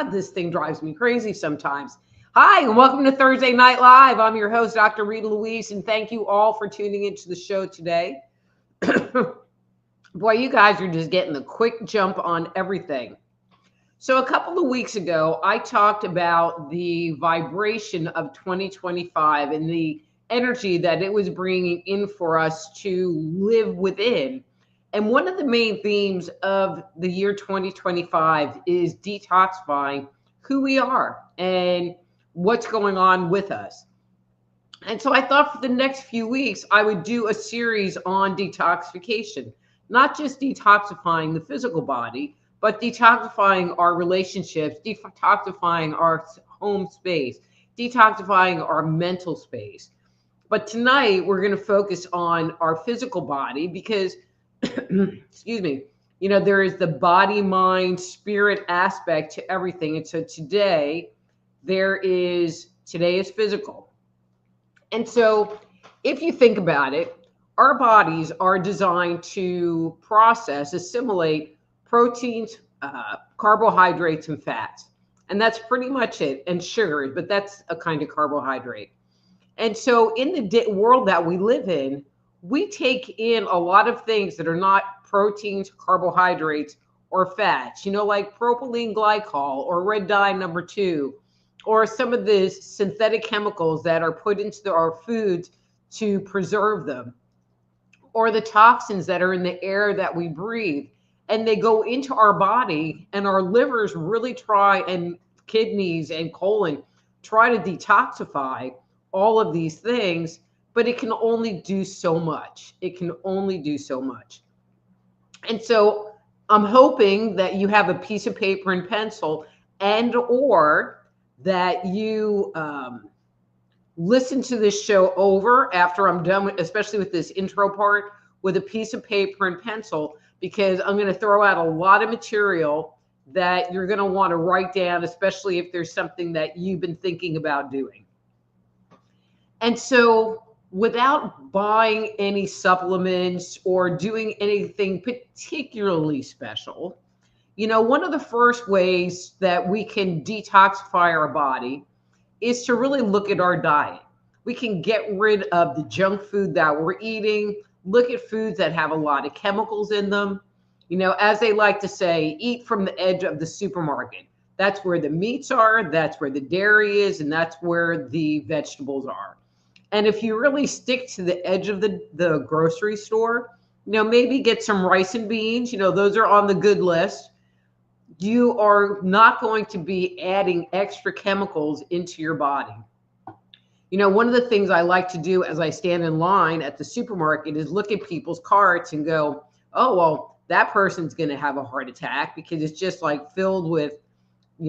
God, this thing drives me crazy sometimes. Hi, and welcome to Thursday Night Live. I'm your host, Dr. Rita Louise, and thank you all for tuning into the show today. Boy, you guys are just getting the quick jump on everything. So a couple of weeks ago, I talked about the vibration of 2025 and the energy that it was bringing in for us to live within. And one of the main themes of the year 2025 is detoxifying who we are and what's going on with us. And so I thought for the next few weeks, I would do a series on detoxification, not just detoxifying the physical body, but detoxifying our relationships, detoxifying our home space, detoxifying our mental space. But tonight we're going to focus on our physical body because, excuse me, there is the body, mind, spirit aspect to everything. And so today is physical. And so if you think about it, our bodies are designed to assimilate proteins, carbohydrates, and fats. And that's pretty much it. And sugars, but that's a kind of carbohydrate. And so in the world that we live in, we take in a lot of things that are not proteins, carbohydrates, or fats, like propylene glycol or red dye number 2, or some of the synthetic chemicals that are put into our foods to preserve them, or the toxins that are in the air that we breathe. And they go into our body, and our livers really try, and kidneys and colon try to detoxify all of these things, but it can only do so much. And so I'm hoping that you have a piece of paper and pencil, and or that you listen to this show over after I'm done, especially with this intro part, with a piece of paper and pencil, because I'm going to throw out a lot of material that you're going to want to write down, especially if there's something that you've been thinking about doing. And so without buying any supplements or doing anything particularly special, one of the first ways that we can detoxify our body is to really look at our diet. We can get rid of the junk food that we're eating, look at foods that have a lot of chemicals in them. As they like to say, eat from the edge of the supermarket. That's where the meats are, that's where the dairy is, and that's where the vegetables are. And if you really stick to the edge of the grocery store, maybe get some rice and beans, those are on the good list. You are not going to be adding extra chemicals into your body. One of the things I like to do as I stand in line at the supermarket is look at people's carts and go, oh, well, that person's going to have a heart attack because it's just like filled with,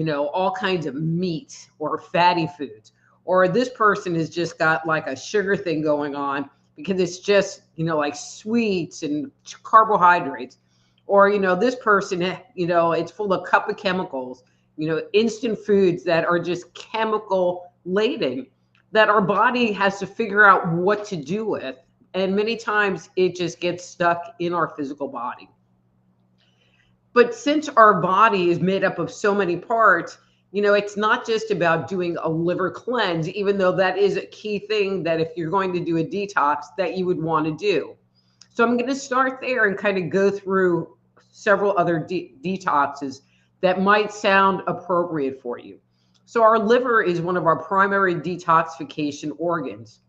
all kinds of meat or fatty foods. Or this person has just got like a sugar thing going on because it's just, like sweets and carbohydrates. Or, this person, it's full of cup of chemicals, instant foods that are just chemical laden that our body has to figure out what to do with. And many times it just gets stuck in our physical body. But since our body is made up of so many parts, it's not just about doing a liver cleanse, even though that is a key thing that if you're going to do a detox that you would want to do. So I'm going to start there and kind of go through several other detoxes that might sound appropriate for you. So our liver is one of our primary detoxification organs.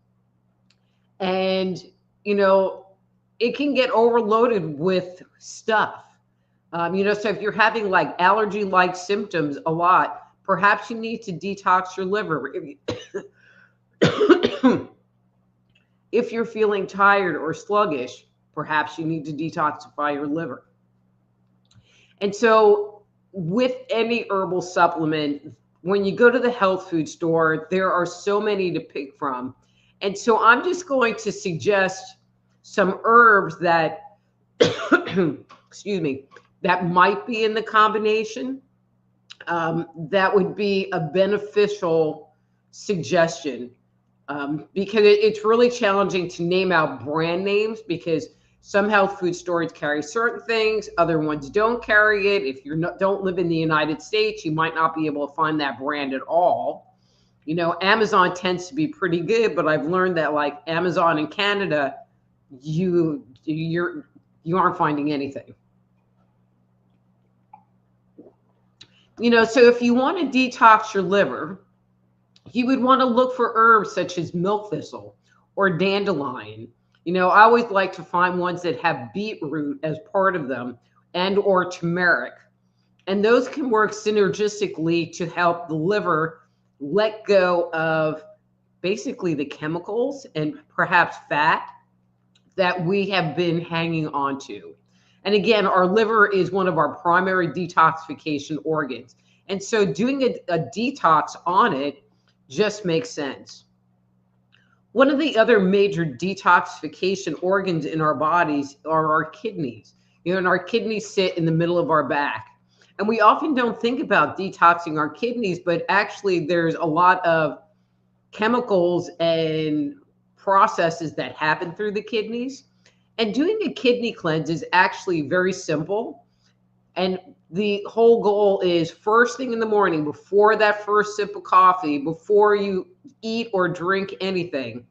And, it can get overloaded with stuff. So if you're having like allergy-like symptoms a lot, perhaps you need to detox your liver. If you're feeling tired or sluggish, perhaps you need to detoxify your liver. And so with any herbal supplement, when you go to the health food store, there are so many to pick from. And so I'm just going to suggest some herbs that, excuse me, that might be in the combination. That would be a beneficial suggestion because it's really challenging to name out brand names because Some health food stores carry certain things, other ones don't carry it. If you don't live in the United States, you might not be able to find that brand at all. You know, Amazon tends to be pretty good, but I've learned that like Amazon in Canada, you aren't finding anything. You know, so if you want to detox your liver, you would want to look for herbs such as milk thistle or dandelion. You know, I always like to find ones that have beetroot as part of them and or turmeric. And those can work synergistically to help the liver let go of basically the chemicals and perhaps fat that we have been hanging on to. And again, our liver is one of our primary detoxification organs. And so doing a detox on it just makes sense. One of the other major detoxification organs in our bodies are our kidneys. You know, and our kidneys sit in the middle of our back. And we often don't think about detoxing our kidneys, but actually there's a lot of chemicals and processes that happen through the kidneys. And doing a kidney cleanse is actually very simple. And the whole goal is first thing in the morning, before that first sip of coffee, before you eat or drink anything,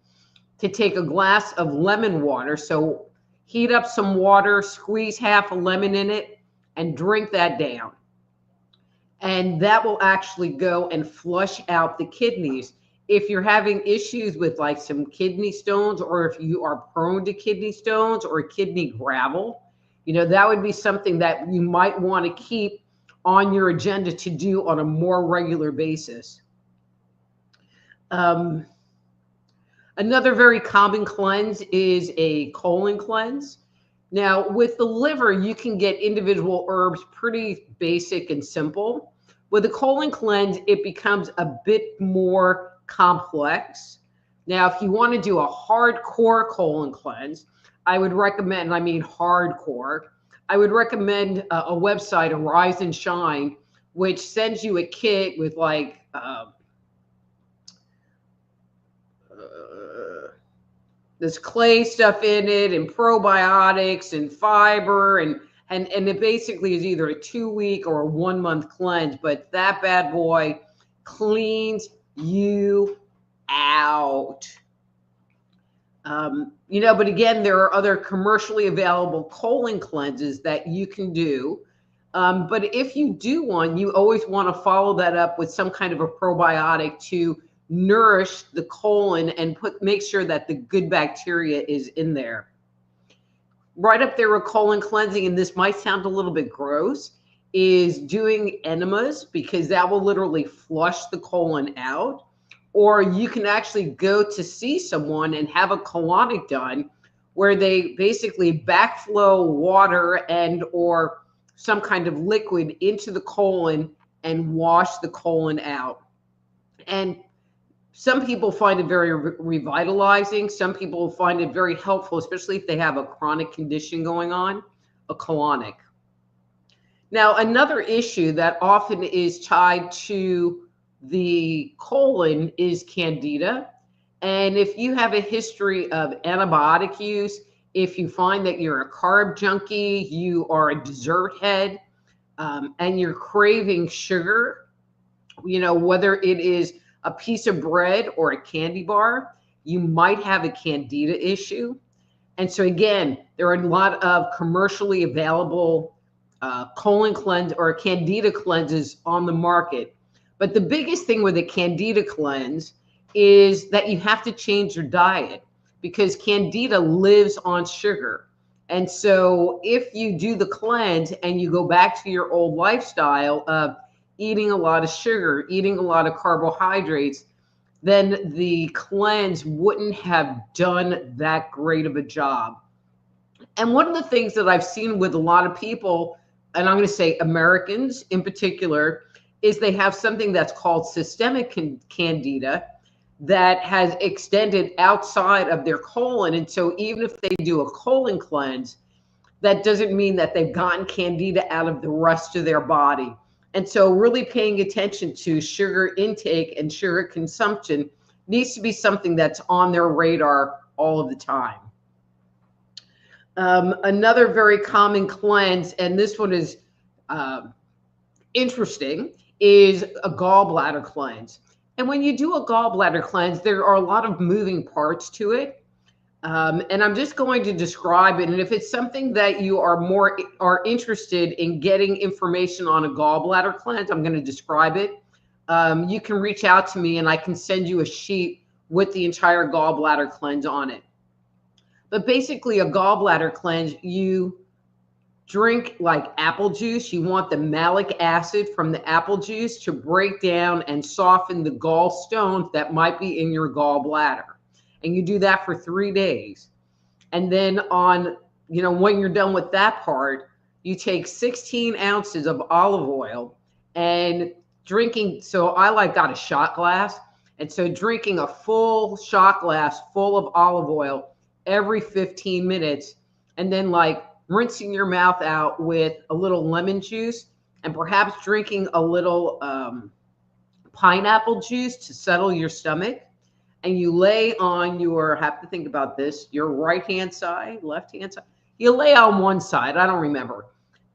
to take a glass of lemon water. So heat up some water, squeeze half a lemon in it, and drink that down. And that will actually go and flush out the kidneys. If you're having issues with like some kidney stones, or if you are prone to kidney stones or kidney gravel, you know, that would be something that you might want to keep on your agenda to do on a more regular basis. Another very common cleanse is a colon cleanse. Now, with the liver, you can get individual herbs pretty basic and simple. With a colon cleanse, it becomes a bit more complex. Now, if you want to do a hardcore colon cleanse, I would recommend, I mean hardcore, I would recommend a website, Arise and Shine, which sends you a kit with like this clay stuff in it and probiotics and fiber and it basically is either a 2-week or a 1-month cleanse, but that bad boy cleans you out. You know, but again, there are other commercially available colon cleanses that you can do. But if you do one, you always want to follow that up with some kind of a probiotic to nourish the colon and make sure that the good bacteria is in there. Right up there with colon cleansing, and this might sound a little bit gross, is doing enemas, because that will literally flush the colon out. Or you can actually go to see someone and have a colonic done, where they basically backflow water and or some kind of liquid into the colon and wash the colon out. And some people find it very revitalizing. Some people find it very helpful, especially if they have a chronic condition going on, a colonic. Now, another issue that often is tied to the colon is candida. And if you have a history of antibiotic use, if you find that you're a carb junkie, you are a dessert head, and you're craving sugar, you know, whether it is a piece of bread or a candy bar, you might have a candida issue. And so again, there are a lot of commercially available colon cleanse or candida cleanses on the market. But the biggest thing with a candida cleanse is that you have to change your diet, because candida lives on sugar. And so if you do the cleanse and you go back to your old lifestyle of eating a lot of sugar, eating a lot of carbohydrates, then the cleanse wouldn't have done that great of a job. And one of the things that I've seen with a lot of people, and I'm going to say Americans in particular, is they have something that's called systemic candida that has extended outside of their colon. And so even if they do a colon cleanse, that doesn't mean that they've gotten candida out of the rest of their body. And so really paying attention to sugar intake and sugar consumption needs to be something that's on their radar all of the time. Another very common cleanse, and this one is uh, interesting, is a gallbladder cleanse. And when you do a gallbladder cleanse, there are a lot of moving parts to it. And I'm just going to describe it. And if it's something that you are interested in getting information on a gallbladder cleanse, I'm going to describe it. You can reach out to me and I can send you a sheet with the entire gallbladder cleanse on it. But basically, a gallbladder cleanse, you drink like apple juice. You want the malic acid from the apple juice to break down and soften the gallstones that might be in your gallbladder. And you do that for 3 days. And then when you're done with that part, you take 16 ounces of olive oil and drinking. So got a shot glass. And so drinking a full shot glass full of olive oil every 15 minutes, and then rinsing your mouth out with a little lemon juice and perhaps drinking a little pineapple juice to settle your stomach. And you lay on have to think about this, your right hand side, left hand side. You lay on one side, I don't remember.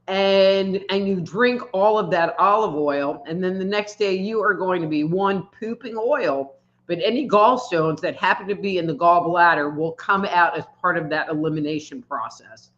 And you drink all of that olive oil. And then the next day you are going to be pooping oil, but any gallstones that happen to be in the gallbladder will come out as part of that elimination process.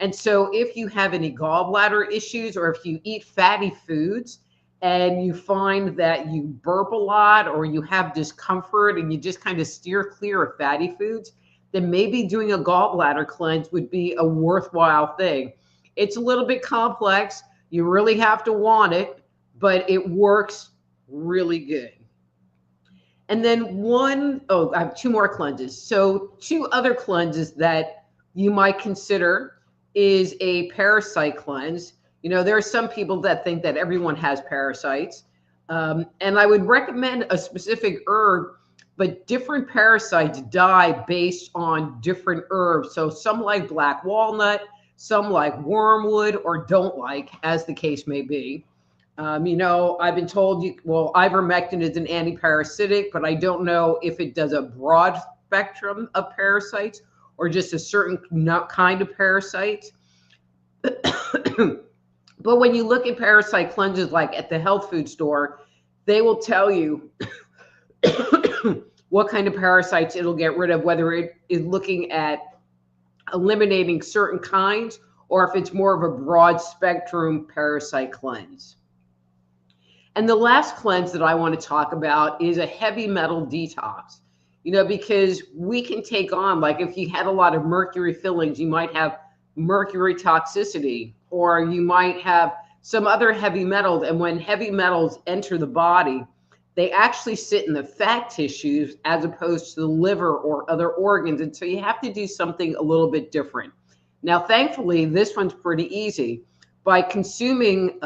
And so if you have any gallbladder issues, or if you eat fatty foods and you find that you burp a lot or you have discomfort and you just kind of steer clear of fatty foods, then maybe doing a gallbladder cleanse would be a worthwhile thing. It's a little bit complex. You really have to want it, but it works really good. And then I have two more cleanses. So two other cleanses that you might consider is a parasite cleanse. There are some people that think that everyone has parasites. And I would recommend a specific herb, but different parasites die based on different herbs. So some like black walnut, some like wormwood, or don't like, as the case may be. I've been told, ivermectin is an antiparasitic, but I don't know if it does a broad spectrum of parasites or just a certain kind of parasites. But when you look at parasite cleanses, like at the health food store, they will tell you what kind of parasites it'll get rid of, whether it is looking at eliminating certain kinds or if it's more of a broad spectrum parasite cleanse. And the last cleanse that I want to talk about is a heavy metal detox. Because we can take on, like if you had a lot of mercury fillings, you might have mercury toxicity, or you might have some other heavy metals. And when heavy metals enter the body, they actually sit in the fat tissues as opposed to the liver or other organs. And so you have to do something a little bit different. Now, thankfully, this one's pretty easy. By consuming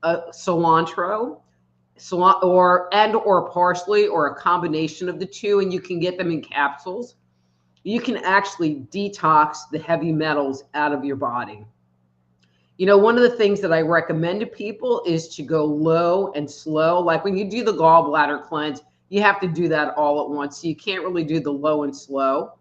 cilantro, or parsley, or a combination of the two, and you can get them in capsules, you can actually detox the heavy metals out of your body. One of the things that I recommend to people is to go low and slow. Like when you do the gallbladder cleanse, you have to do that all at once. So you can't really do the low and slow.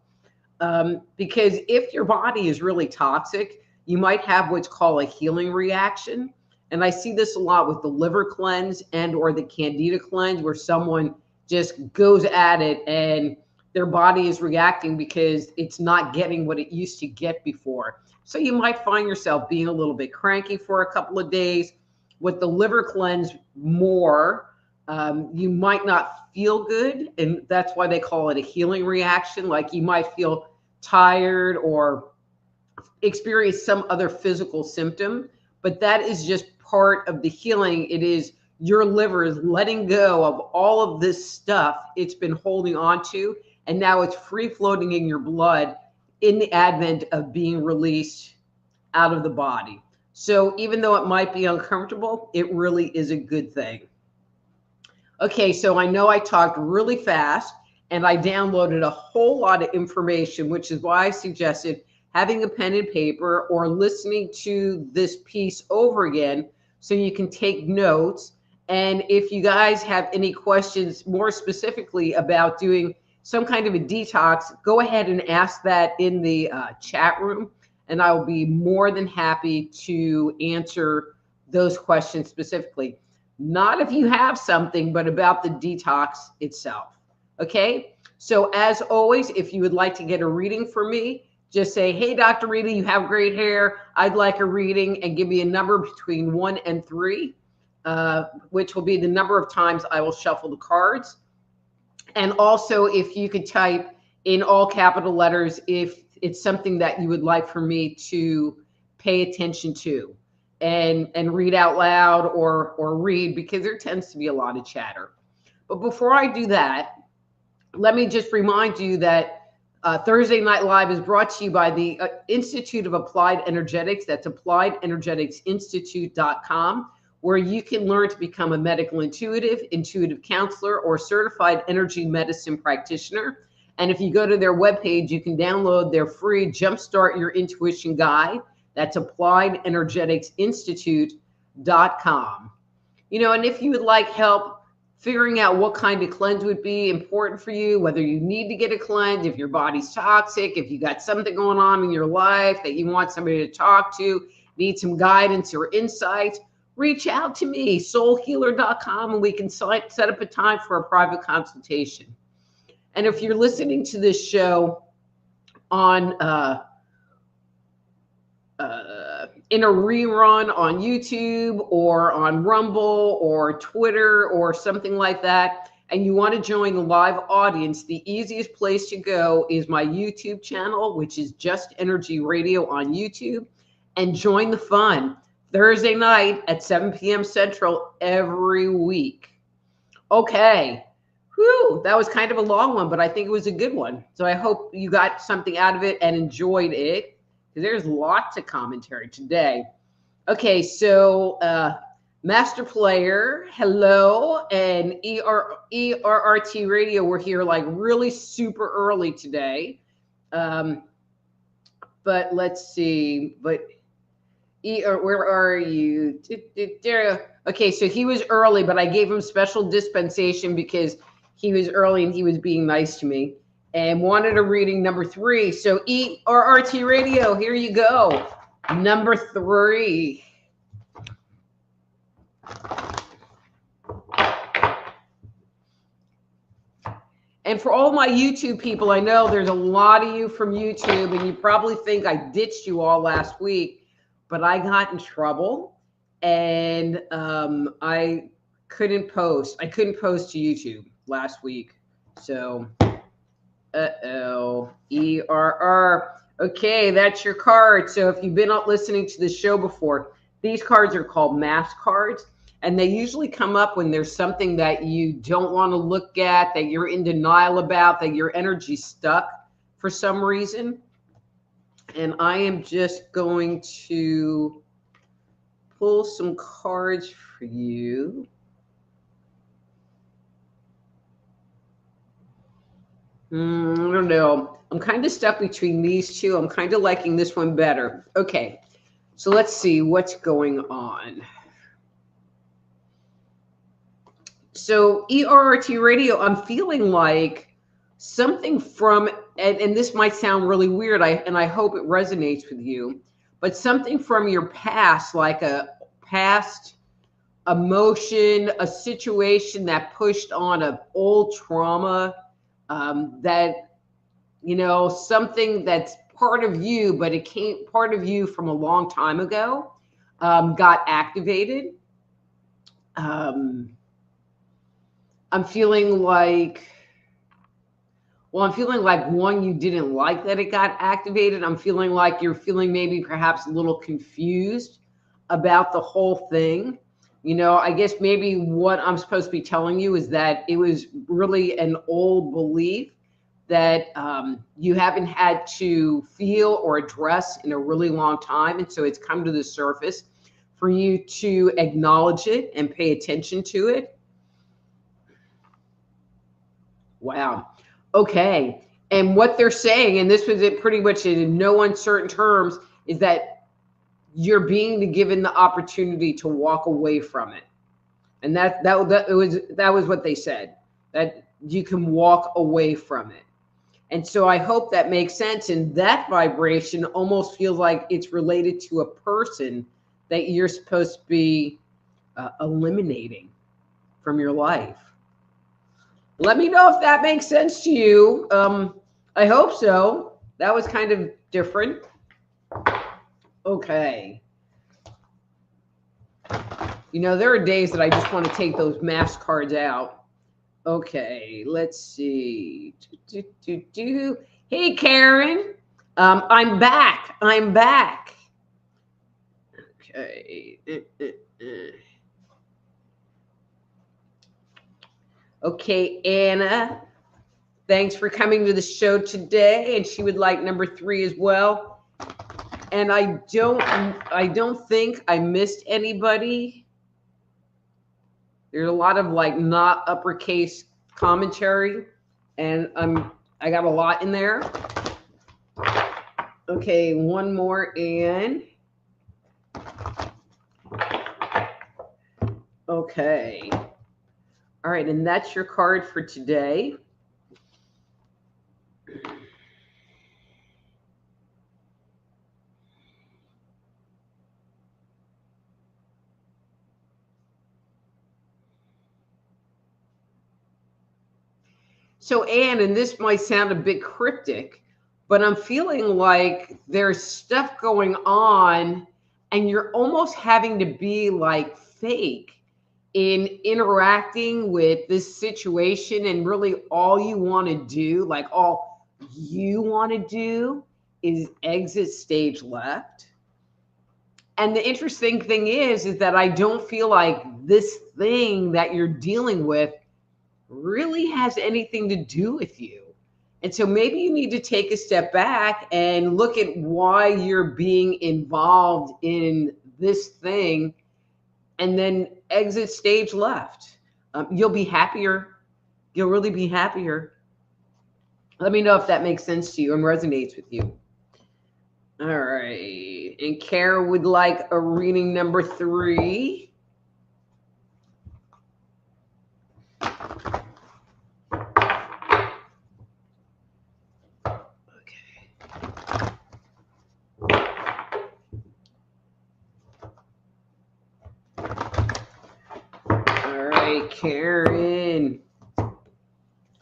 Because if your body is really toxic, you might have what's called a healing reaction. And I see this a lot with the liver cleanse or the candida cleanse, where someone just goes at it and their body is reacting because it's not getting what it used to get before. So you might find yourself being a little bit cranky for a couple of days. With the liver cleanse you might not feel good. And that's why they call it a healing reaction. Like you might feel tired or experience some other physical symptom, but that is just part of the healing. It is your liver is letting go of all of this stuff it's been holding on to, and now it's free floating in your blood in the advent of being released out of the body. So even though it might be uncomfortable, it really is a good thing. Okay, so I know I talked really fast and I downloaded a whole lot of information, which is why I suggested having a pen and paper or listening to this piece over again so you can take notes. And if you guys have any questions more specifically about doing some kind of a detox, go ahead and ask that in the chat room. and I will be more than happy to answer those questions specifically. Not if you have something, but about the detox itself. Okay? So as always, if you would like to get a reading for me, just say, hey, Dr. Rita, you have great hair. I'd like a reading, and give me a number between 1 and 3, which will be the number of times I will shuffle the cards. And also, if you could type in all capital letters if it's something that you would like for me to pay attention to and read out loud or read, because there tends to be a lot of chatter. But before I do that, let me just remind you that Thursday Night Live is brought to you by the Institute of Applied Energetics. That's appliedergeticsinstitute.com, where you can learn to become a medical intuitive, intuitive counselor, or certified energy medicine practitioner. And if you go to their webpage, you can download their free Jumpstart Your Intuition guide. That's appliedergeticsinstitute.com. You know, and if you would like help figuring out what kind of cleanse would be important for you, whether you need to get a cleanse, if your body's toxic, if you got something going on in your life that you want somebody to talk to, need some guidance or insight, reach out to me, soulhealer.com, and we can set up a time for a private consultation. And if you're listening to this show on in a rerun on YouTube or on Rumble or Twitter or something like that, and you want to join the live audience, the easiest place to go is my YouTube channel, which is Just Energy Radio on YouTube, and join the fun Thursday night at 7 p.m. Central every week. Okay. Whew, that was kind of a long one, but I think it was a good one. So I hope you got something out of it and enjoyed it. There's lots of commentary today. Okay, so Master Player, hello, and ERRT Radio, we're here like really super early today. But let's see, where are you? Okay, so he was early, but I gave him special dispensation because he was early and he was being nice to me. And wanted a reading number 3. So ERRT Radio, here you go. Number 3. And for all my YouTube people, I know there's a lot of you from YouTube, and you probably think I ditched you all last week, but I got in trouble, and I couldn't post. I couldn't post to YouTube last week. So... ERR. Okay, that's your card. So if you've been up listening to the show before, these cards are called mask cards, and they usually come up when there's something that you don't want to look at, that you're in denial about, that your energy's stuck for some reason. And I am just going to pull some cards for you. I don't know. I'm kind of stuck between these two. I'm kind of liking this one better. Okay, so let's see what's going on. So ERRT Radio, I'm feeling like something from, and this might sound really weird, and I hope it resonates with you, but something from your past, like a past emotion, a situation that pushed on an old trauma, that, you know, something that's part of you, but it came part of you from a long time ago, got activated. I'm feeling like, well, I'm feeling like, one, you didn't like that it got activated. I'm feeling like you're feeling maybe perhaps a little confused about the whole thing. You know, I guess maybe what I'm supposed to be telling you is that it was really an old belief that you haven't had to feel or address in a really long time. And so it's come to the surface for you to acknowledge it and pay attention to it. Wow. Okay. And what they're saying, and this was it pretty much in no uncertain terms, is that you're being given the opportunity to walk away from it. And that was what they said, that you can walk away from it. And so I hope that makes sense. And that vibration almost feels like it's related to a person that you're supposed to be eliminating from your life. Let me know if that makes sense to you. I hope so. That was kind of different. Okay. You know, there are days that I just want to take those mask cards out. Okay, let's see. Hey, Karen. I'm back. I'm back. Okay. Okay, Anna. Thanks for coming to the show today. And she would like number 3 as well. And I don't think I missed anybody. There's a lot of like not uppercase commentary, and I got a lot in there. Okay, one more in. Okay. All right, and that's your card for today. So, Anne, and this might sound a bit cryptic, but I'm feeling like there's stuff going on and you're almost having to be like fake in interacting with this situation. And really all you want to do, like all you want to do is exit stage left. And the interesting thing is that I don't feel like this thing that you're dealing with really has anything to do with you. And so maybe you need to take a step back and look at why you're being involved in this thing and then exit stage left. You'll be happier. You'll really be happier. Let me know if that makes sense to you and resonates with you. All right. And Kara would like a reading number 3. Karen. All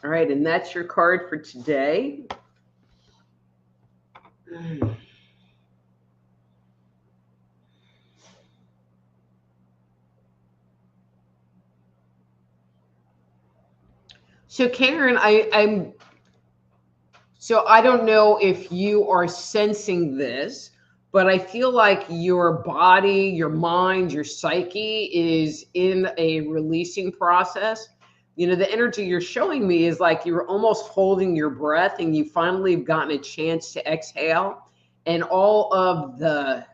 right, and that's your card for today. So Karen, I don't know if you are sensing this, but I feel like your body, your mind, your psyche is in a releasing process. You know, the energy you're showing me is like you're almost holding your breath and you finally have gotten a chance to exhale. And all of the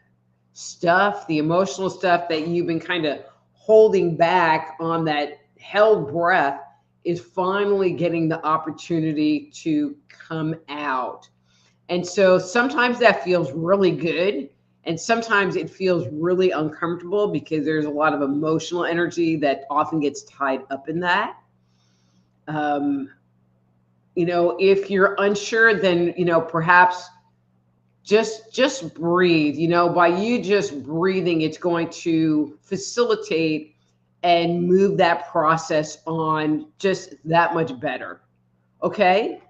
stuff, the emotional stuff that you've been kind of holding back on that held breath is finally getting the opportunity to come out. And so sometimes that feels really good. And sometimes it feels really uncomfortable because there's a lot of emotional energy that often gets tied up in that. You know, if you're unsure, then, you know, perhaps just breathe. You know, by you just breathing, it's going to facilitate and move that process on just that much better. Okay?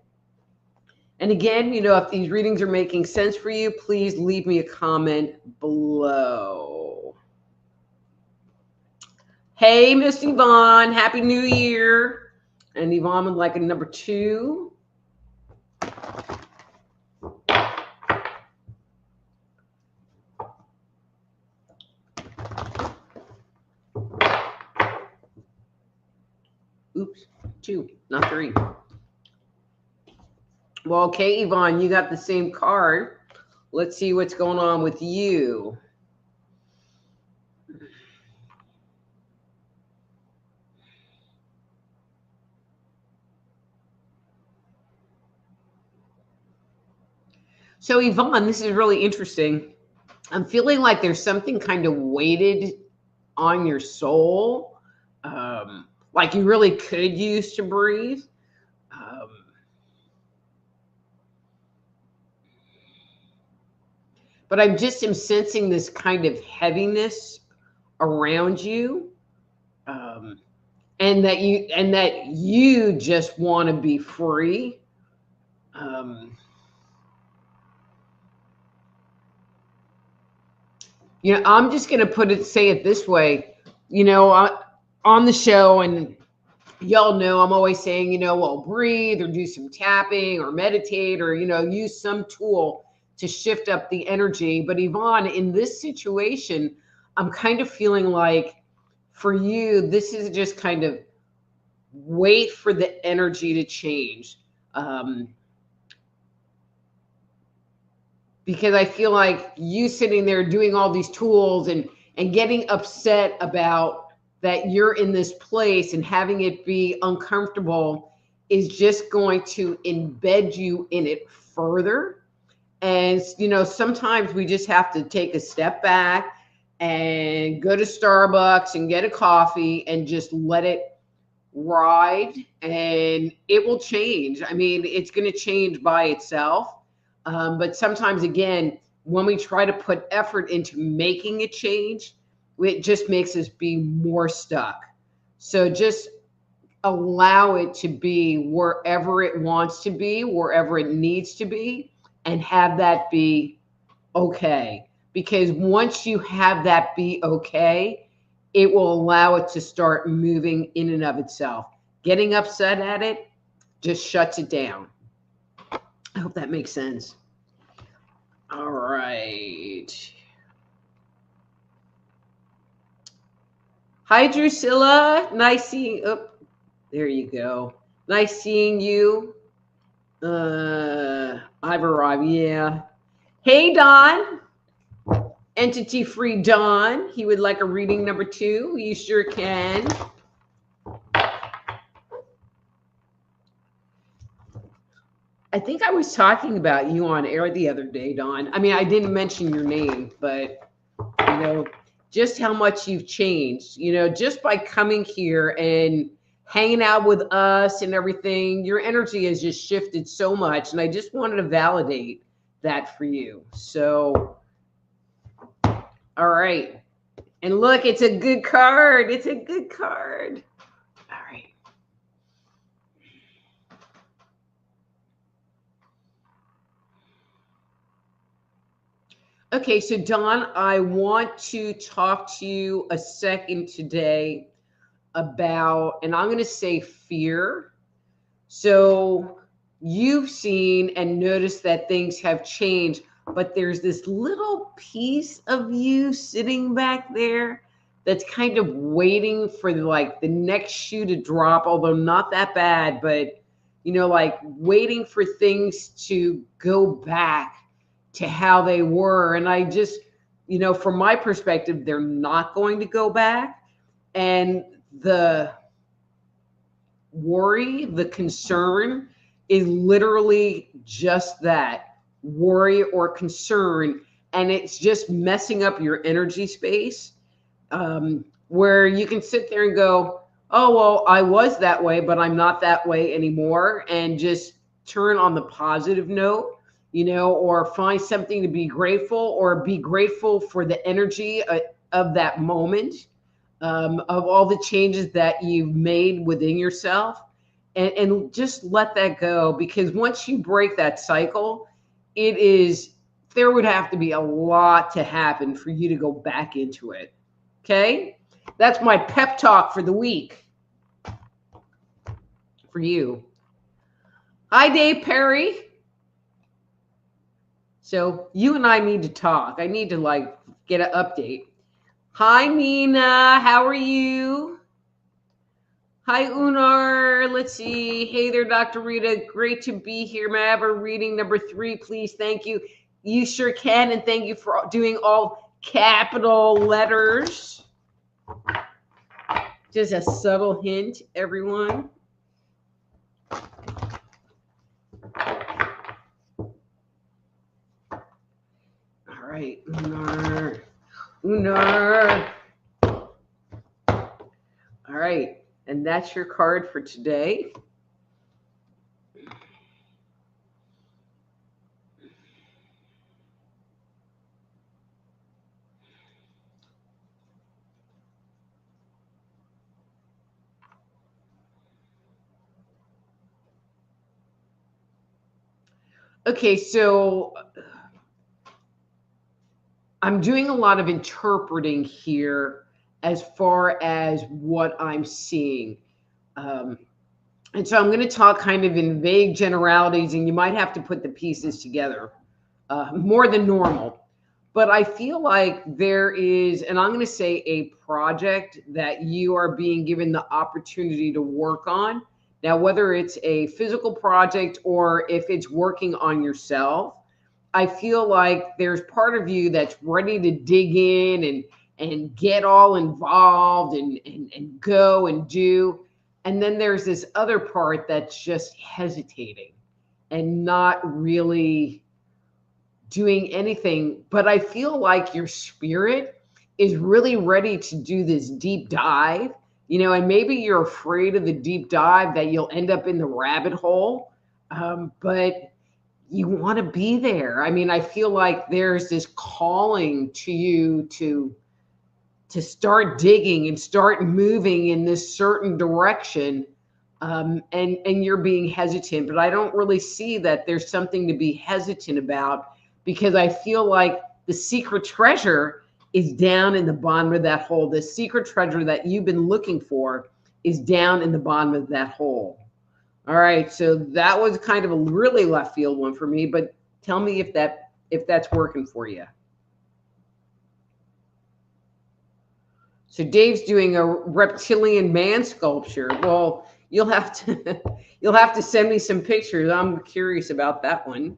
And again, you know, if these readings are making sense for you, please leave me a comment below. Hey, Miss Yvonne, Happy New Year. And Yvonne would like a number 2. Oops, 2, not 3. Well, okay, Yvonne, you got the same card. Let's see what's going on with you. So, Yvonne, this is really interesting. I'm feeling like there's something kind of weighted on your soul, like you really could use to breathe. but I'm just am sensing this kind of heaviness around you, um, and that you just want to be free. Um, I'm just going to say it this way. On the show, and y'all know I'm always saying, well, breathe or do some tapping or meditate or, use some tool to shift up the energy. But Yvonne, in this situation, I'm kind of feeling like for you, this is just kind of wait for the energy to change. Because I feel like you sitting there doing all these tools and getting upset about that you're in this place and having it be uncomfortable is just going to embed you in it further. And sometimes we just have to take a step back and go to Starbucks and get a coffee and just let it ride, and it will change. I mean, it's going to change by itself. But sometimes, again, when we try to put effort into making a change, it just makes us be more stuck. So just allow it to be wherever it wants to be, wherever it needs to be, and have that be okay. Because once you have that be okay, it will allow it to start moving in and of itself. Getting upset at it just shuts it down. I hope that makes sense. All right. Hi, Drusilla. Nice seeing. Oh, there you go. Nice seeing you. I've arrived. Yeah. Hey, Don. Entity free Don. He would like a reading number 2. You sure can. I think I was talking about you on air the other day, Don. I mean, I didn't mention your name, but just how much you've changed, just by coming here and hanging out with us and everything. Your energy has just shifted so much. And I just wanted to validate that for you. So, all right. And look, it's a good card. It's a good card. All right. Okay, so Don, I want to talk to you a second today about, and I'm going to say fear. So you've seen and noticed that things have changed, but there's this little piece of you sitting back there that's kind of waiting for the next shoe to drop, although not that bad, but like waiting for things to go back to how they were. And I just, from my perspective, they're not going to go back. And the worry, the concern is literally just that, worry or concern. And it's just messing up your energy space, where you can sit there and go, oh, well, I was that way, but I'm not that way anymore. And just turn on the positive note, or find something to be grateful, or be grateful for the energy of that moment, of all the changes that you've made within yourself, and just let that go. Because once you break that cycle, there would have to be a lot to happen for you to go back into it. Okay? That's my pep talk for the week for you. Hi, Dave Perry. So you and I need to talk. I need to get an update. Hi, Nina. How are you? Hi, Unar. Let's see. Hey there, Dr. Rita. Great to be here. May I have a reading number 3, please? Thank you. You sure can. And thank you for doing all capital letters. Just a subtle hint, everyone. All right, Unar. All right, and that's your card for today. Okay, so I'm doing a lot of interpreting here as far as what I'm seeing. Um, and so I'm going to talk kind of in vague generalities, and you might have to put the pieces together more than normal. But I feel like there is, and I'm going to say a project that you are being given the opportunity to work on. Now, whether it's a physical project or if it's working on yourself, I feel like there's part of you that's ready to dig in and get all involved and go and do. And then there's this other part that's just hesitating and not really doing anything. But I feel like your spirit is really ready to do this deep dive, and maybe you're afraid of the deep dive that you'll end up in the rabbit hole. But you want to be there. I mean, I feel like there's this calling to you to start digging and start moving in this certain direction. And you're being hesitant, but I don't really see that there's something to be hesitant about, because I feel like the secret treasure is down in the bottom of that hole. The secret treasure that you've been looking for is down in the bottom of that hole. All right, so that was kind of a really left field one for me, but tell me if that's working for you. So Dave's doing a reptilian man sculpture. Well, you'll have to send me some pictures. I'm curious about that one.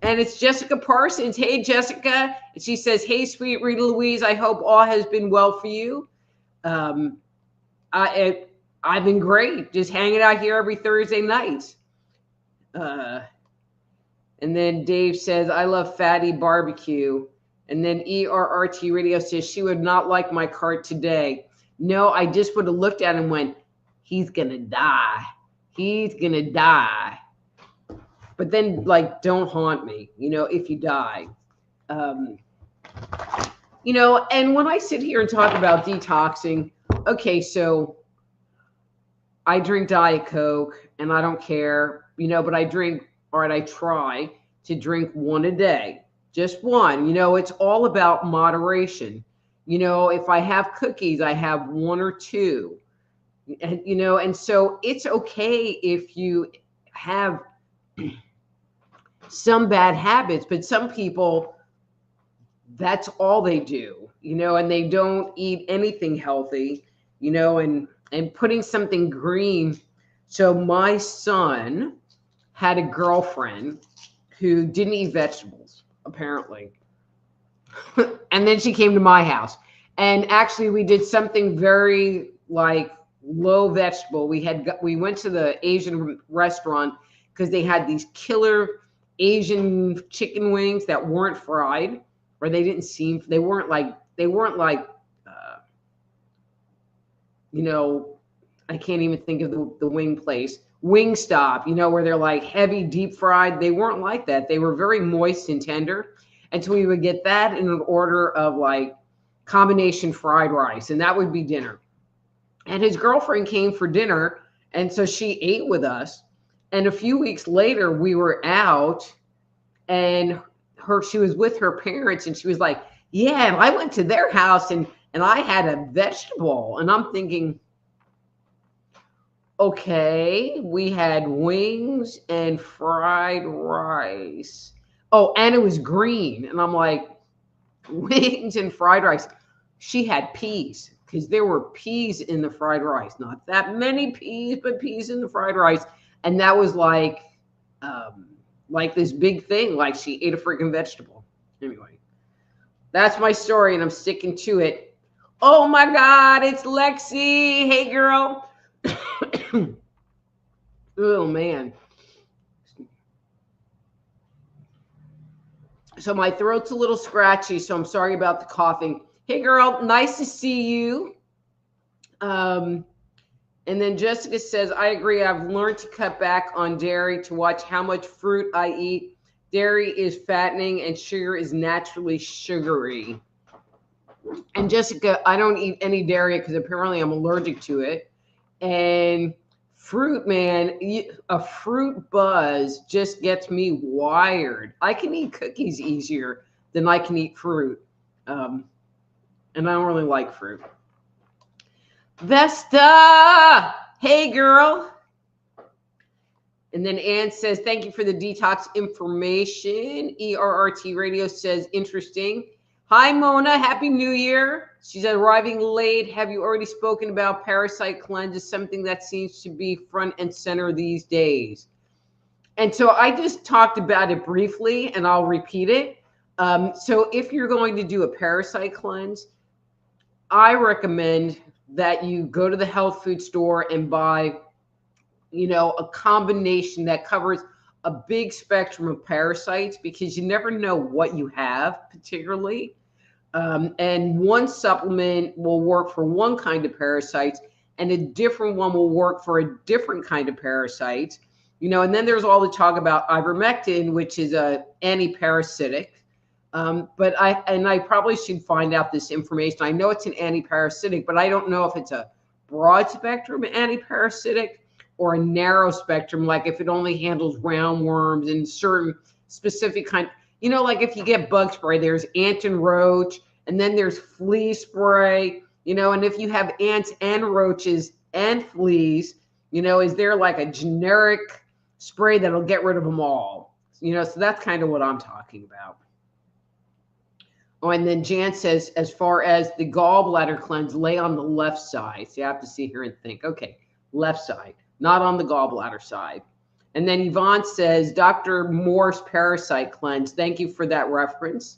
And it's Jessica Parsons. Hey, Jessica. And she says, hey, sweet Rita Louise, I hope all has been well for you. I've been great, just hanging out here every Thursday night. And then Dave says, I love fatty barbecue. And then ERRT Radio says, she would not like my cart today. No, I just would have looked at him and went, he's going to die. He's going to die. But then, don't haunt me, if you die. And when I sit here and talk about detoxing, okay, so I drink Diet Coke and I don't care, but I try to drink one a day, just one. It's all about moderation. If I have cookies, I have one or two, and so it's okay if you have some bad habits, but some people, that's all they do, and they don't eat anything healthy, and putting something green. So my son had a girlfriend who didn't eat vegetables, apparently. And then she came to my house. And actually, we did something very low vegetable. We went to the Asian restaurant because they had these killer Asian chicken wings that weren't fried, or they weren't I can't even think of the wing place, Wingstop, where they're heavy deep fried. They weren't like that. They were very moist and tender. And so we would get that in an order of combination fried rice, and that would be dinner. And his girlfriend came for dinner, and so she ate with us. And a few weeks later, we were out, and she was with her parents, and she was like, yeah, I went to their house and I had a vegetable. And I'm thinking, okay, we had wings and fried rice. Oh, and it was green. And I'm like, wings and fried rice. She had peas, because there were peas in the fried rice. Not that many peas, but peas in the fried rice. And that was like this big thing. She ate a freaking vegetable. Anyway, that's my story, and I'm sticking to it. Oh my God, it's Lexi. Hey, girl. Oh, man. So my throat's a little scratchy, so I'm sorry about the coughing. Hey, girl, nice to see you. And then Jessica says, I agree. I've learned to cut back on dairy to watch how much fruit I eat. Dairy is fattening and sugar is naturally sugary. And Jessica, I don't eat any dairy because apparently I'm allergic to it. And Fruit, man, a fruit buzz just gets me wired. I can eat cookies easier than I can eat fruit. And I don't really like fruit. Vesta, hey girl. And then Ann says, thank you for the detox information. ERRT Radio says, interesting. Hi, Mona. Happy New Year. She's arriving late. Have you already spoken about parasite cleanse? Is something that seems to be front and center these days. And so I just talked about it briefly, and I'll repeat it. So if you're going to do a parasite cleanse, I recommend that you go to the health food store and buy, a combination that covers a big spectrum of parasites, because you never know what you have particularly. And one supplement will work for one kind of parasites, and a different one will work for a different kind of parasites. And then there's all the talk about ivermectin, which is a anti-parasitic. But I probably should find out this information. I know it's an anti-parasitic, but I don't know if it's a broad spectrum anti-parasitic or a narrow spectrum, like if it only handles roundworms and certain specific kind. Like if you get bug spray, there's ant and roach, and then there's flea spray, and if you have ants and roaches and fleas, is there like a generic spray that'll get rid of them all? So that's kind of what I'm talking about. Oh, and then Jan says, as far as the gallbladder cleanse, lay on the left side. So you have to sit here and think, okay, left side, not on the gallbladder side. And then Yvonne says, Dr. Moore's parasite cleanse. Thank you for that reference.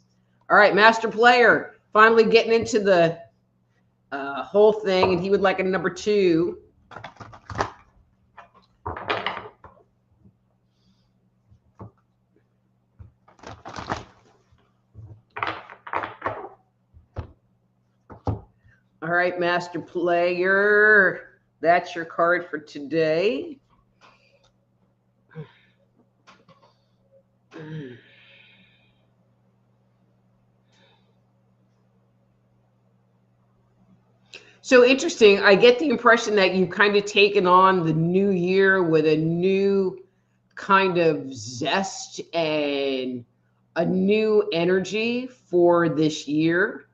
All right, Master Player, finally getting into the whole thing, and he would like a number 2. All right, Master Player, that's your card for today. So interesting. I get the impression that you've kind of taken on the new year with a new kind of zest and a new energy for this year.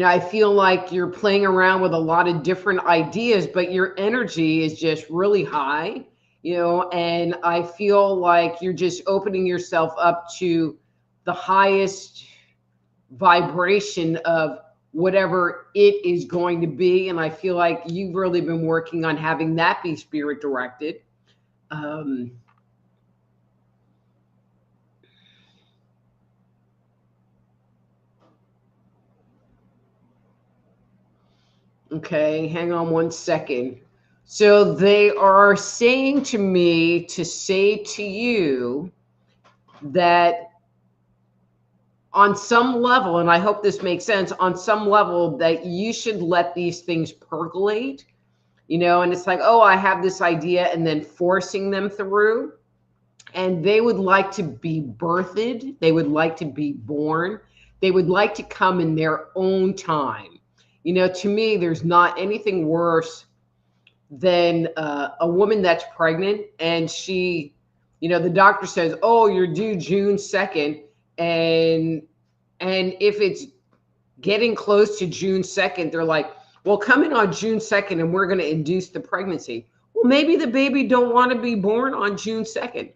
I feel like you're playing around with a lot of different ideas, but your energy is just really high, and I feel like you're just opening yourself up to the highest vibration of whatever it is going to be. And I feel like you've really been working on having that be spirit directed. Okay, hang on one second. So they are saying to me to say to you that on some level, and I hope this makes sense, on some level that you should let these things percolate, and it's like, oh, I have this idea, and then forcing them through. And they would like to be birthed. They would like to be born. They would like to come in their own time. To me, there's not anything worse than a woman that's pregnant and she, the doctor says, oh, you're due June 2nd. And if it's getting close to June 2nd, they're like, well, come in on June 2nd and we're going to induce the pregnancy. Well, maybe the baby don't want to be born on June 2nd,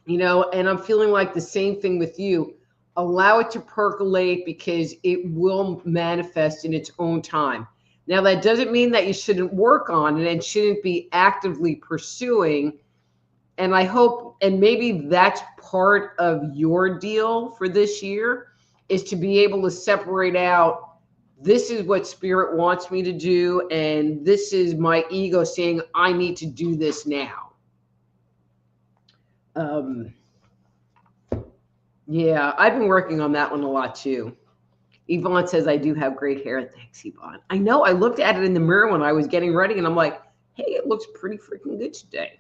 and I'm feeling like the same thing with you. Allow it to percolate because it will manifest in its own time. Now, that doesn't mean that you shouldn't work on it and shouldn't be actively pursuing. And I hope, and maybe that's part of your deal for this year, is to be able to separate out, this is what spirit wants me to do, and this is my ego saying, I need to do this now. Yeah, I've been working on that one a lot too. Yvonne says, I do have great hair. Thanks, Yvonne. I know, I looked at it in the mirror when I was getting ready and I'm like, hey, it looks pretty freaking good today.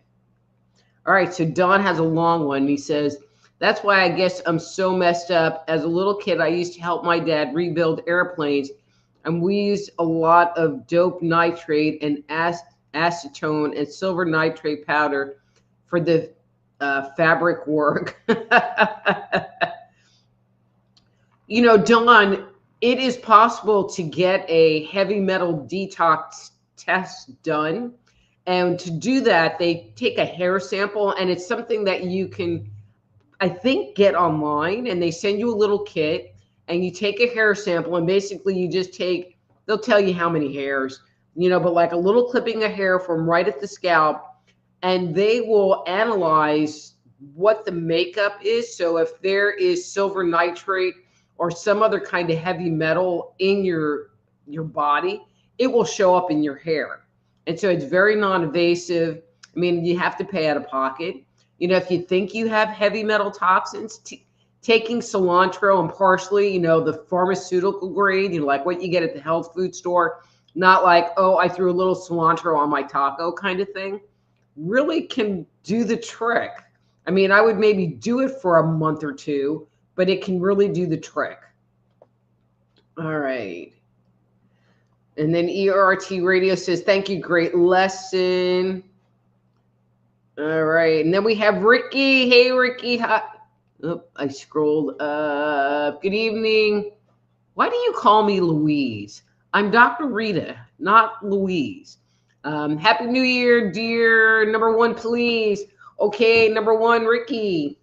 All right, so Don has a long one. He says, that's why I guess I'm so messed up. As a little kid, I used to help my dad rebuild airplanes. And we use a lot of dope nitrate and acetone and silver nitrate powder for the fabric work. You know, Dawn, it is possible to get a heavy metal detox test done. And to do that, they take a hair sample, and it's something that you can, I think, get online, and they send you a little kit, and you take a hair sample, and basically you just take, they'll tell you how many hairs, you know, but like a little clipping of hair from right at the scalp, and they will analyze what the makeup is. So if there is silver nitrate or some other kind of heavy metal in your body, it will show up in your hair. And so it's very non-invasive. I mean, you have to pay out of pocket. You know, if you think you have heavy metal toxins, taking cilantro and parsley, you know, the pharmaceutical grade, you know, like what you get at the health food store, not like, oh, I threw a little cilantro on my taco kind of thing, really can do the trick. I mean, I would maybe do it for a month or two, but it can really do the trick. All right. And then ERT Radio says, thank you, great lesson. All right. And then we have Ricky. Hey, Ricky. Hi. Oh, I scrolled up. Good evening. Why do you call me Louise? I'm Dr. Rita, not Louise. Happy New Year, dear. Number one, please. Okay, number one, Ricky.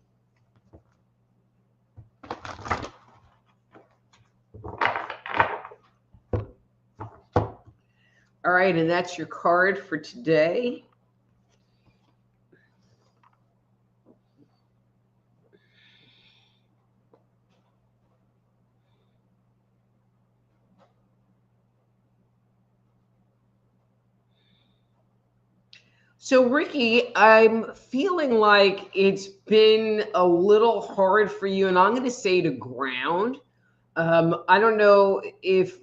All right, and that's your card for today. So, Ricky, I'm feeling like it's been a little hard for you, and I'm going to say to ground. I don't know if,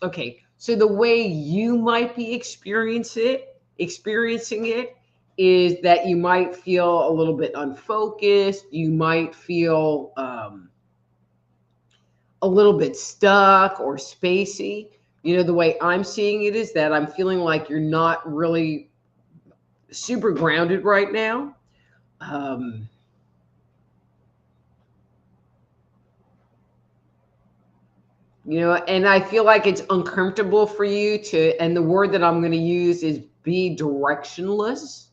okay, so the way you might be experiencing it is that you might feel a little bit unfocused. You might feel a little bit stuck or spacey. You know, the way I'm seeing it is that I'm feeling like you're not really super grounded right now. You know, and I feel like it's uncomfortable for you to, and the word that I'm going to use is be directionless.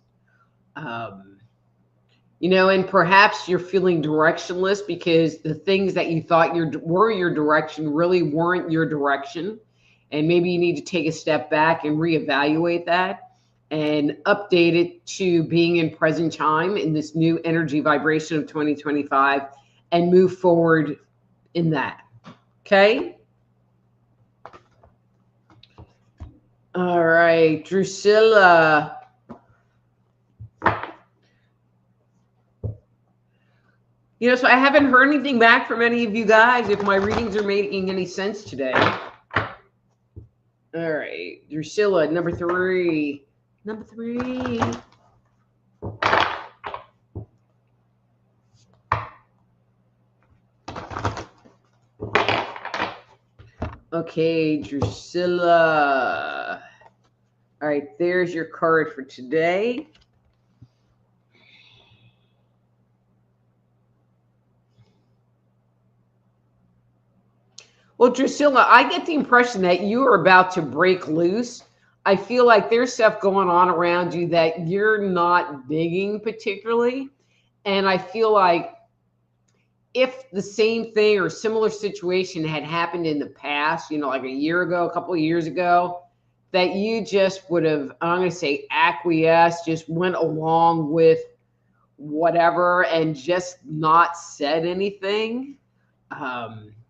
You know, and perhaps you're feeling directionless because the things that you thought were your direction really weren't your direction. And maybe you need to take a step back and reevaluate that and update it to being in present time in this new energy vibration of 2025 and move forward in that. Okay? All right, Drusilla. You know, so I haven't heard anything back from any of you guys if my readings are making any sense today. All right, Drusilla, number three. Number three. Okay, Drusilla. All right, there's your card for today. Well, Drusilla, I get the impression that you are about to break loose. I feel like there's stuff going on around you that you're not digging particularly. And I feel like if the same thing or similar situation had happened in the past, you know, like a year ago, a couple of years ago, that you just would have, I'm going to say acquiesced, just went along with whatever and just not said anything.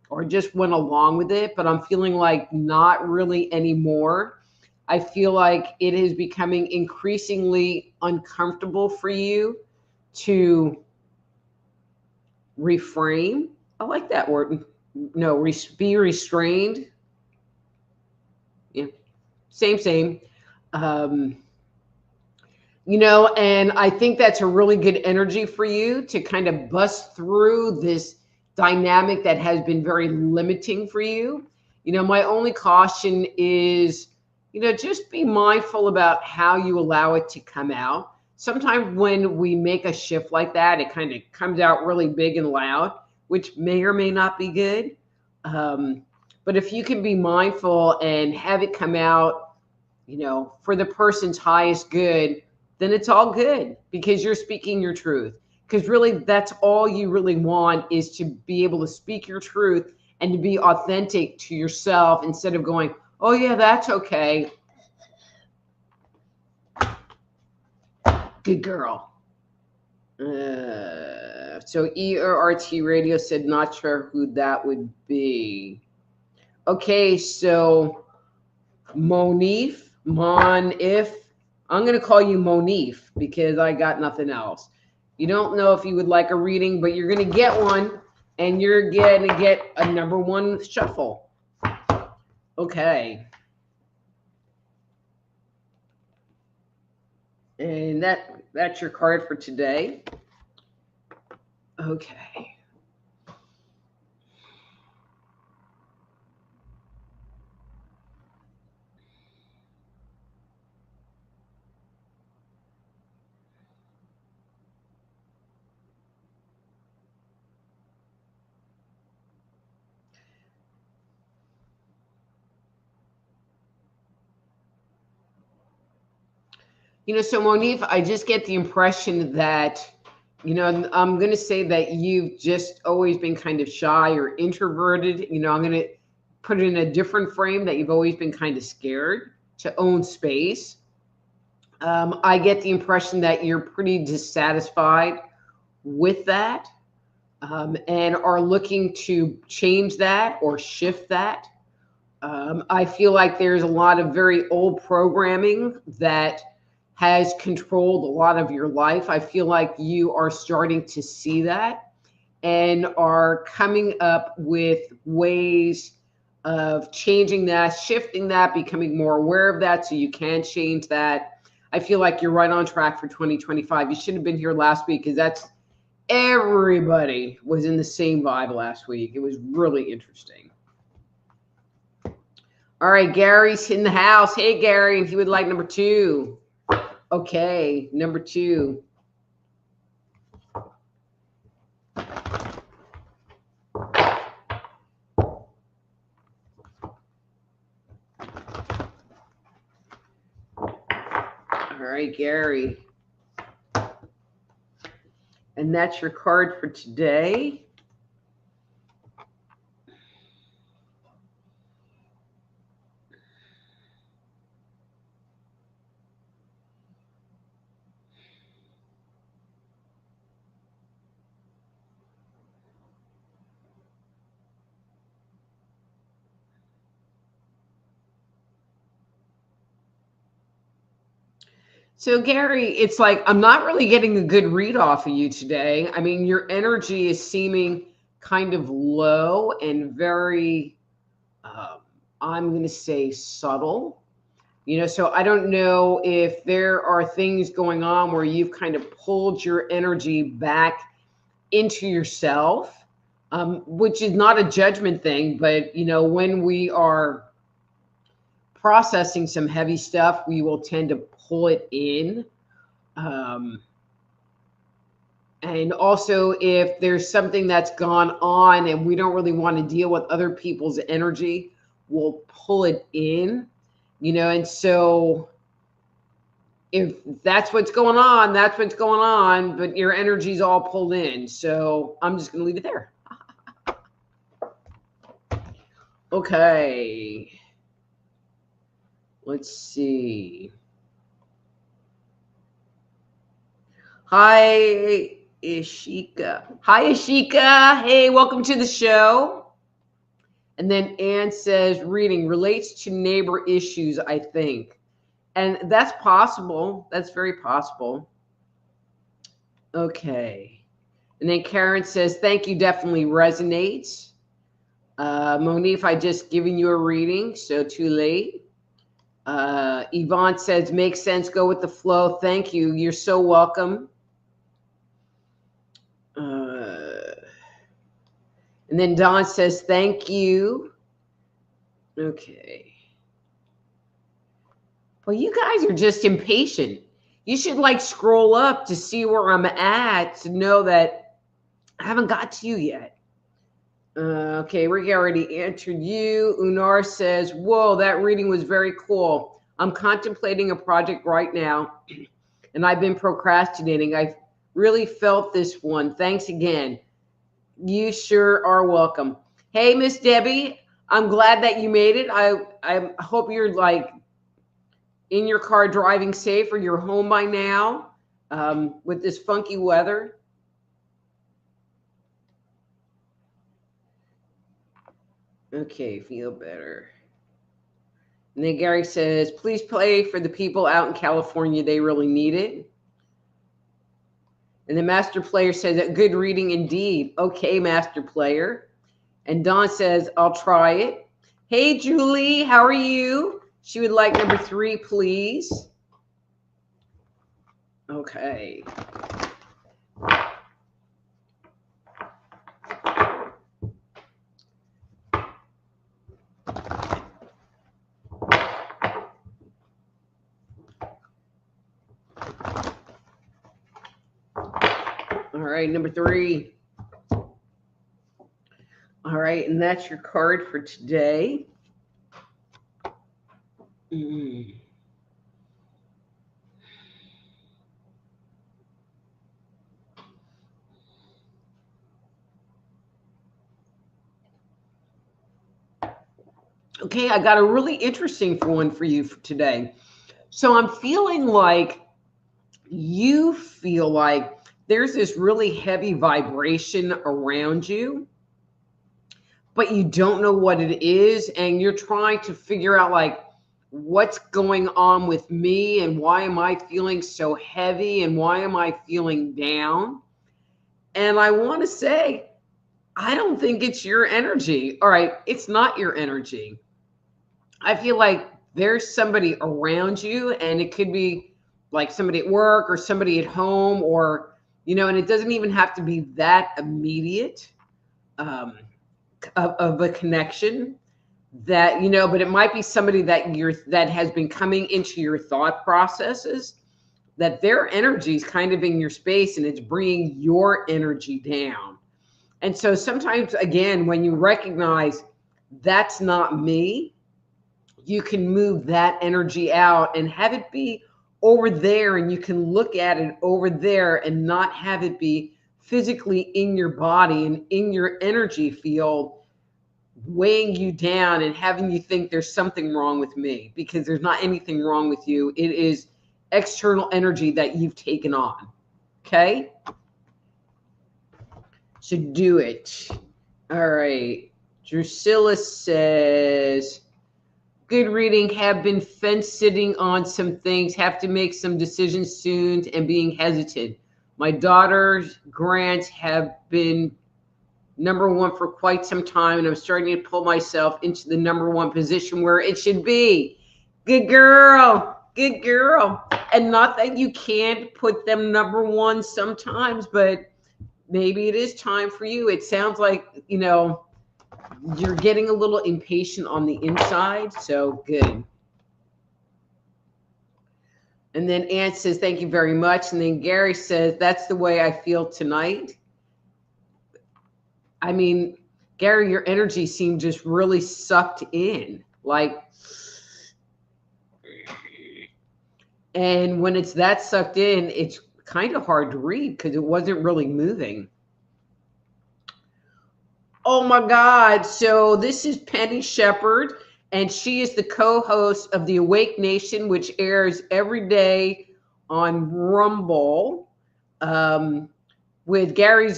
Or just went along with it, but I'm feeling like not really anymore. I feel like it is becoming increasingly uncomfortable for you to reframe. I like that word. No, be restrained. Yeah, same. You know, and I think that's a really good energy for you to kind of bust through this dynamic that has been very limiting for you My only caution is, just be mindful about how you allow it to come out. Sometimes when we make a shift like that, it kind of comes out really big and loud, which may or may not be good. But if you can be mindful and have it come out, for the person's highest good, then it's all good because you're speaking your truth. Because really, that's all you really want, is to be able to speak your truth and to be authentic to yourself instead of going, oh, yeah, that's okay. Good girl. So ERT Radio said, not sure who that would be. Okay, so Monif, I'm going to call you Monif because I got nothing else. You don't know if you would like a reading, but you're going to get one, and you're going to get a number one shuffle. Okay. And that's your card for today. Okay. So Monif, I just get the impression that, I'm going to say that you've just always been kind of shy or introverted. I'm going to put it in a different frame, that you've always been kind of scared to own space. I get the impression that you're pretty dissatisfied with that, and are looking to change that or shift that. I feel like there's a lot of very old programming that has controlled a lot of your life. I feel like you are starting to see that and are coming up with ways of changing that, shifting that, becoming more aware of that so you can change that. I feel like you're right on track for 2025. You should have been here last week because everybody was in the same vibe last week. It was really interesting. All right, Gary's in the house. Hey, Gary, if you would like number two. Okay, number two. All right, Gary. And that's your card for today. So, Gary, it's like I'm not really getting a good read off of you today. I mean, your energy is seeming kind of low and very, I'm going to say, subtle. So I don't know if there are things going on where you've kind of pulled your energy back into yourself, which is not a judgment thing, but, when we are processing some heavy stuff, we will tend to pull it in. And also, if there's something that's gone on and we don't really want to deal with other people's energy, we'll pull it in, and so if that's what's going on, that's what's going on, but your energy's all pulled in. So I'm just going to leave it there. Okay. Let's see. Hi, Ishika. Hi, Ishika. Hey, welcome to the show. And then Anne says, reading relates to neighbor issues, I think. And that's possible. That's very possible. Okay. And then Karen says, thank you, definitely resonates. Monif, I just given you a reading, so too late. Yvonne says, makes sense, go with the flow. Thank you. You're so welcome. And then Dawn says, thank you. Okay. Well, you guys are just impatient. You should like scroll up to see where I'm at to know that I haven't got to you yet. Okay, Rick already answered you. Unar says, whoa, that reading was very cool. I'm contemplating a project right now, and I've been procrastinating. I really felt this one. Thanks again. You sure are welcome. Hey, Miss Debbie, I'm glad that you made it. I hope you're like in your car driving safe, or you're home by now with this funky weather. Okay, feel better. And then Gary says, please play for the people out in California. They really need it. And the master player says, that good reading indeed. Okay, master player. And Dawn says, I'll try it. Hey, Julie, how are you? She would like number 3, please. Okay. All right, number 3. All right, and that's your card for today. Okay, I got a really interesting one for you for today. So I'm feeling like you feel like there's this really heavy vibration around you, but you don't know what it is, and you're trying to figure out like what's going on with me, and why am I feeling so heavy, and why am I feeling down? And I want to say, I don't think it's your energy. All right, it's not your energy. I feel like there's somebody around you, and it could be like somebody at work or somebody at home, or, you know, and it doesn't even have to be that immediate of a connection that, you know, but it might be somebody that has been coming into your thought processes, that their energy is kind of in your space and it's bringing your energy down. And so sometimes, again, when you recognize that's not me, you can move that energy out and have it be over there, and you can look at it over there and not have it be physically in your body and in your energy field, weighing you down and having you think there's something wrong with me, because there's not anything wrong with you. It is external energy that you've taken on. Okay? So do it. All right. Drusilla says, good reading. Have been fence sitting on some things. Have to make some decisions soon and being hesitant. My daughter's grants have been number 1 for quite some time, and I'm starting to pull myself into the number 1 position where it should be. Good girl. Good girl. And not that you can't put them number 1 sometimes, but maybe it is time for you. It sounds like, you know, you're getting a little impatient on the inside, so good. And then Ann says, thank you very much. And then Gary says, that's the way I feel tonight. I mean, Gary, your energy seemed just really sucked in. Like, and when it's that sucked in, it's kind of hard to read because it wasn't really moving. Oh my God. So this is Penny Shepherd, and she is the co-host of the Awake Nation, which airs every day on Rumble with David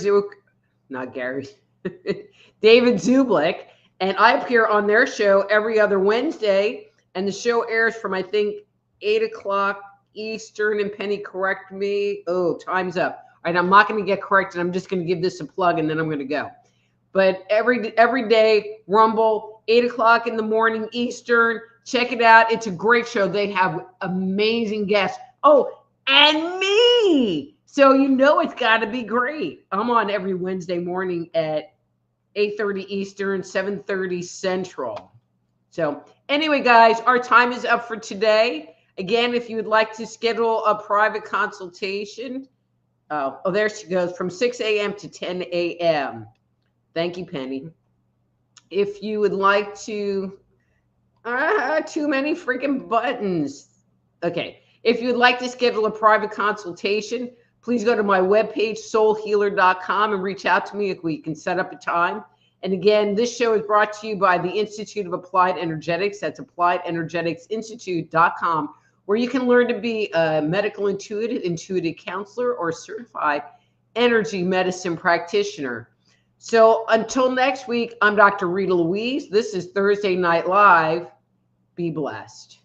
Zublik. And I appear on their show every other Wednesday, and the show airs from, I think, 8 o'clock Eastern. And Penny, correct me. Oh, time's up. All right, I'm not going to get corrected. I'm just going to give this a plug, and then I'm going to go. But every day, Rumble, 8 o'clock in the morning Eastern. Check it out. It's a great show. They have amazing guests. Oh, and me. So you know it's got to be great. I'm on every Wednesday morning at 8:30 Eastern, 7:30 Central. So anyway, guys, our time is up for today. Again, if you would like to schedule a private consultation, oh, there she goes, from 6 a.m. to 10 a.m. Thank you, Penny. If you would like to, too many freaking buttons. Okay. If you'd like to schedule a private consultation, please go to my webpage, soulhealer.com, and reach out to me if we can set up a time. And again, this show is brought to you by the Institute of Applied Energetics. That's appliedenergeticsinstitute.com, where you can learn to be a medical intuitive counselor, or certified energy medicine practitioner. So until next week, I'm Dr. Rita Louise. This is Thursday Night Live. Be blessed.